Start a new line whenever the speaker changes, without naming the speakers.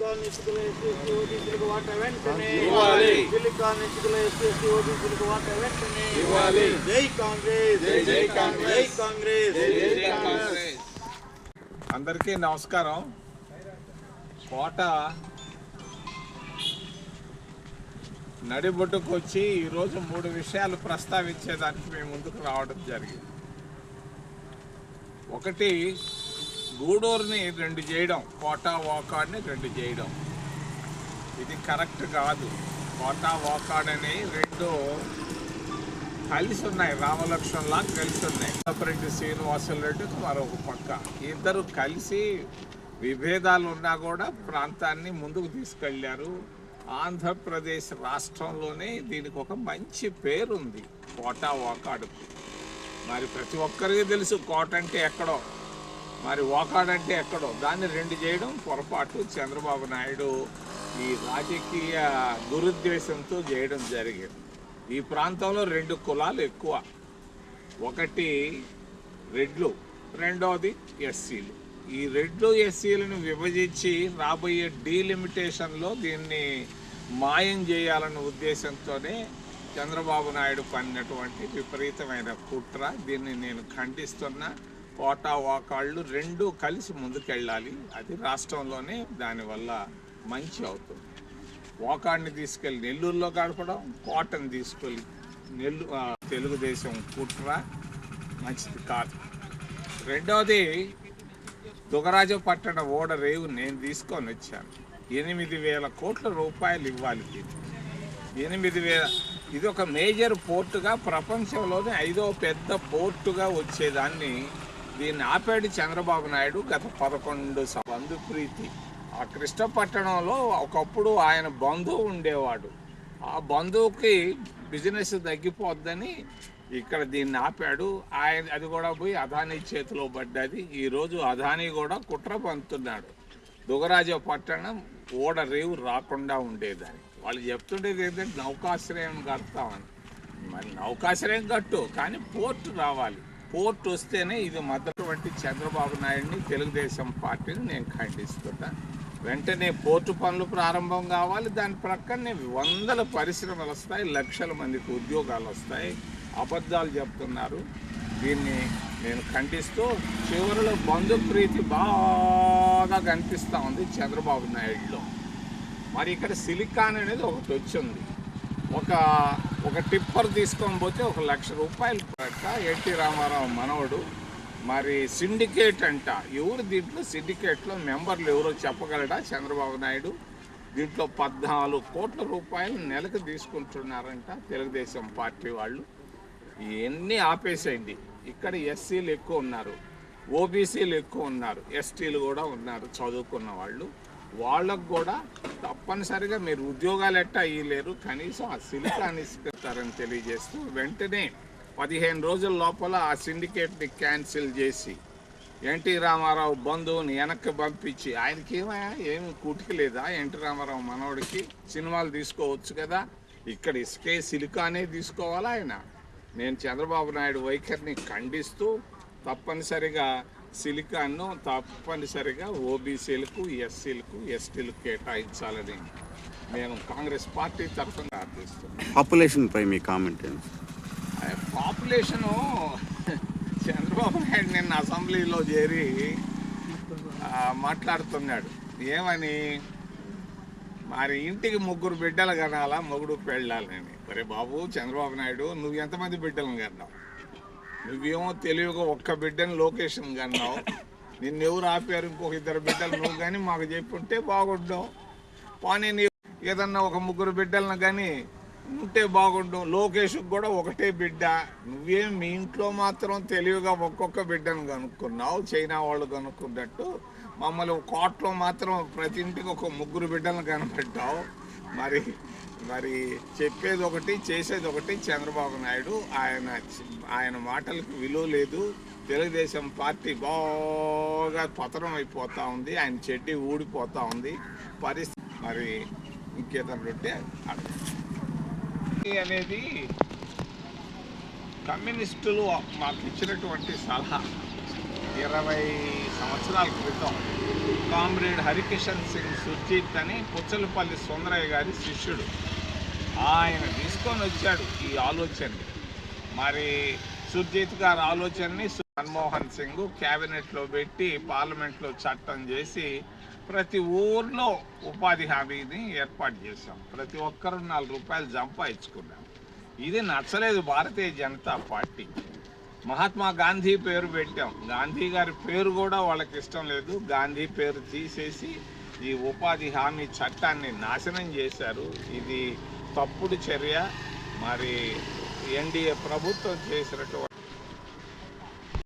Silicon ఇసుకల SC ఓబీసీలకు వాటా వెంటనే
ఇవ్వాలి.
సిలికాన్ ఇసుకల ఎస్సీ ఓబీసీలకు వాటా వెంటనే
ఇవ్వాలి.
జై కాంగ్రెస్,
జై కాంగ్రెస్,
జై కాంగ్రెస్,
జై కాంగ్రెస్. అందరికీ నమస్కారం. కోట నడిబొడ్డుకు వచ్చి ఈరోజు 3 విషయాలు ప్రస్తావించేదానికి మేము ముందుకు రావడం జరిగింది. ఒకటి, గూడూరుని 2 చేయడం, కోట వాకాడ్ని 2 చేయడం. ఇది కరెక్ట్ కాదు. కోట వాకాడ్ అని 2 కలిసి ఉన్నాయి, రామలక్ష్మణ్లా కలిసి ఉన్నాయి. రెడ్డి శ్రీనివాసరెడ్డికి మరొక పక్క, ఇద్దరు కలిసి విభేదాలు ఉన్నా కూడా ప్రాంతాన్ని ముందుకు తీసుకెళ్లారు. ఆంధ్రప్రదేశ్ రాష్ట్రంలోనే దీనికి ఒక మంచి పేరుంది, కోట వాకాడుకు. మరి ప్రతి ఒక్కరికి తెలుసు కోట అంటే ఎక్కడో, మరి వాకాడ్ అంటే ఎక్కడో. దాన్ని 2 చేయడం పొరపాటు. చంద్రబాబు నాయుడు ఈ రాజకీయ దురుద్దేశంతో చేయడం జరిగింది. ఈ ప్రాంతంలో 2 కులాలు ఎక్కువ. ఒకటి రెడ్లు, రెండోది ఎస్సీలు. ఈ రెడ్లు ఎస్సీలను విభజించి రాబోయే డీలిమిటేషన్లో దీన్ని మాయం చేయాలన్న ఉద్దేశంతోనే చంద్రబాబు నాయుడు పడినటువంటి విపరీతమైన కుట్ర. దీన్ని నేను ఖండిస్తున్నా. కోట వాకాళ్ళు 2 కలిసి ముందుకెళ్ళాలి. అది రాష్ట్రంలోనే దానివల్ల మంచి అవుతుంది. వాకాడ్ని తీసుకెళ్ళి నెల్లూరులో గడపడం, కోటను తీసుకెళ్ళి తెలుగుదేశం కుట్ర మంచిది కాదు. రెండవది, దుగరాజపట్టణ ఓడ రేవు నేను తీసుకొని వచ్చాను. 8,000 కోట్ల రూపాయలు ఇవ్వాలి. 8,000. ఇది ఒక మేజర్ పోర్టుగా, ప్రపంచంలోనే 5వ పెద్ద పోర్టుగా వచ్చేదాన్ని దీన్ని ఆపాడు చంద్రబాబు నాయుడు గత 11 బంధు ప్రీతి. ఆ కృష్ణపట్టణంలో ఒకప్పుడు ఆయన బంధువు ఉండేవాడు. ఆ బంధువుకి బిజినెస్ తగ్గిపోద్దని ఇక్కడ దీన్ని ఆపాడు. అది కూడా పోయి అదానీ చేతిలో పడ్డది. ఈరోజు అదానీ కూడా కుట్ర పంతున్నాడు. దుగరాజపట్టణం ఓడ రేవు రాకుండా ఉండేదాన్ని. వాళ్ళు చెప్తుండేది ఏంటంటే నౌకాశ్రయం కడతామని. మరి నౌకాశ్రయం కట్టు, కానీ పోర్టు రావాలి. పోర్టు వస్తేనే ఇది మొదటి చంద్రబాబు నాయుడిని, తెలుగుదేశం పార్టీని నేను ఖండిస్తున్నా. వెంటనే పోర్టు పనులు ప్రారంభం కావాలి. దాని ప్రక్కనే 100 పరిశ్రమలు వస్తాయి, లక్షల మందికి ఉద్యోగాలు వస్తాయి. అబద్ధాలు చెప్తున్నారు. దీన్ని నేను ఖండిస్తూ, చివరిలో బంధు ప్రీతి బాగా కనిపిస్తూ ఉంది చంద్రబాబు నాయుడులో. మరి ఇక్కడ సిలికాన్ అనేది ఒకటి వచ్చింది. ఒక టిప్పర్ తీసుకొని పోతే 1,00,000 రూపాయలు పట్ట. ఎన్టీ రామారావు మనవడు. మరి సిండికేట్ అంట. ఎవరు దీంట్లో సిండికేట్లో మెంబర్లు ఎవరో చెప్పగలడా చంద్రబాబు నాయుడు? దీంట్లో 14 కోట్ల రూపాయలు నెలకు తీసుకుంటున్నారంట తెలుగుదేశం పార్టీ వాళ్ళు. ఇవన్నీ ఆపేసేయండి. ఇక్కడ ఎస్సీలు ఎక్కువ ఉన్నారు, ఓబీసీలు ఎక్కువ ఉన్నారు, ఎస్టీలు కూడా ఉన్నారు, చదువుకున్న వాళ్ళు. వాళ్ళకు కూడా తప్పనిసరిగా మీరు ఉద్యోగాలు ఎట్టా ఇవ్వలేరు, కనీసం ఆ సిలికాన్ ఇస్తారని తెలియజేస్తూ వెంటనే 15 రోజుల లోపల ఆ సిండికేట్ని క్యాన్సిల్ చేసి ఎన్టీ రామారావు బంధువుని వెనక్కి పంపించి, ఆయనకి ఏమి కూటికి లేదా? ఎన్టీ రామారావు మనవడికి సినిమాలు తీసుకోవచ్చు కదా, ఇక్కడ ఇసుకే సిలికానే తీసుకోవాలా ఆయన? నేను చంద్రబాబు నాయుడు వైఖరిని ఖండిస్తూ తప్పనిసరిగా సిలికాన్ను తప్పనిసరిగా ఓబీసీలకు, ఎస్సీలకు, ఎస్టీలకు కేటాయించాలని నేను కాంగ్రెస్ పార్టీ తరఫున ప్రార్థిస్తున్నాను.
పాపులేషన్ పై మీ కామెంట్ ఏంటి?
పాపులేషను చంద్రబాబు నాయుడు నిన్న అసెంబ్లీలో చేరి మాట్లాడుతున్నాడు. ఏమని? మరి ఇంటికి 3 బిడ్డలు కనాలా, మొగుడు పెళ్ళాలని. మరి బాబు చంద్రబాబు నాయుడు, నువ్వు ఎంతమంది బిడ్డలను కన్నావు? నువ్వేమో తెలివిగా 1 బిడ్డను లొకేషన్ కన్నావు. నిన్నెవరు ఆపారు? ఇంకొక 2 బిడ్డలు నువ్వు కానీ మాకు చెప్పుంటే బాగుంటావు. పోనీ నీ ఏదన్నా ఒక 3 బిడ్డలను కానీ ఉంటే బాగుండు. లోకేష్కి కూడా 1 బిడ్డ. నువ్వేం మీ ఇంట్లో మాత్రం తెలివిగా ఒక్కొక్క బిడ్డను కనుక్కున్నావు, చైనా వాళ్ళు కనుక్కున్నట్టు. మమ్మల్ని కోట్లో మాత్రం ప్రతి ఇంటికి 3 బిడ్డలను కనిపెట్టావు. మరి చెప్పేది ఒకటి, చేసేది ఒకటి. చంద్రబాబు నాయుడు ఆయన మాటలకు విలువ లేదు. తెలుగుదేశం పార్టీ బాగా పతనం అయిపోతూ ఉంది. ఆయన చెడ్డి ఊడిపోతూ ఉంది పరిస్థితి. మరి ఇంకేదన్నా ఉంటే అనేది కమ్యూనిస్టులు మాకు ఇచ్చినటువంటి సలహా. 20 సంవత్సరాల క్రితం కామ్రేడ్ హరికిషన్ సింగ్ సుర్జీత్ అని పుచ్చలపల్లి సుందరయ్య గారి శిష్యుడు. ఆయన తీసుకొని వచ్చాడు ఈ ఆలోచనని. మరి సుర్జీత్ గారి ఆలోచనని మన్మోహన్ సింగ్ క్యాబినెట్లో పెట్టి పార్లమెంట్లో చట్టం చేసి ప్రతి ఊర్లో ఉపాధి హామీని ఏర్పాటు చేశాం. ప్రతి ఒక్కరు 4 రూపాయలు సంపాదించుకున్నాం. ఇది నచ్చలేదు భారతీయ జనతా పార్టీ. మహాత్మా గాంధీ పేరు పెట్టాం. గాంధీ గారి పేరు కూడా వాళ్ళకి ఇష్టం లేదు. గాంధీ పేరు తీసేసి ఈ ఉపాధి హామీ చట్టాన్ని నాశనం చేశారు. ఇది తప్పుడు చర్య. మరి ఎన్డీఏ ప్రభుత్వం చేసినటువంటి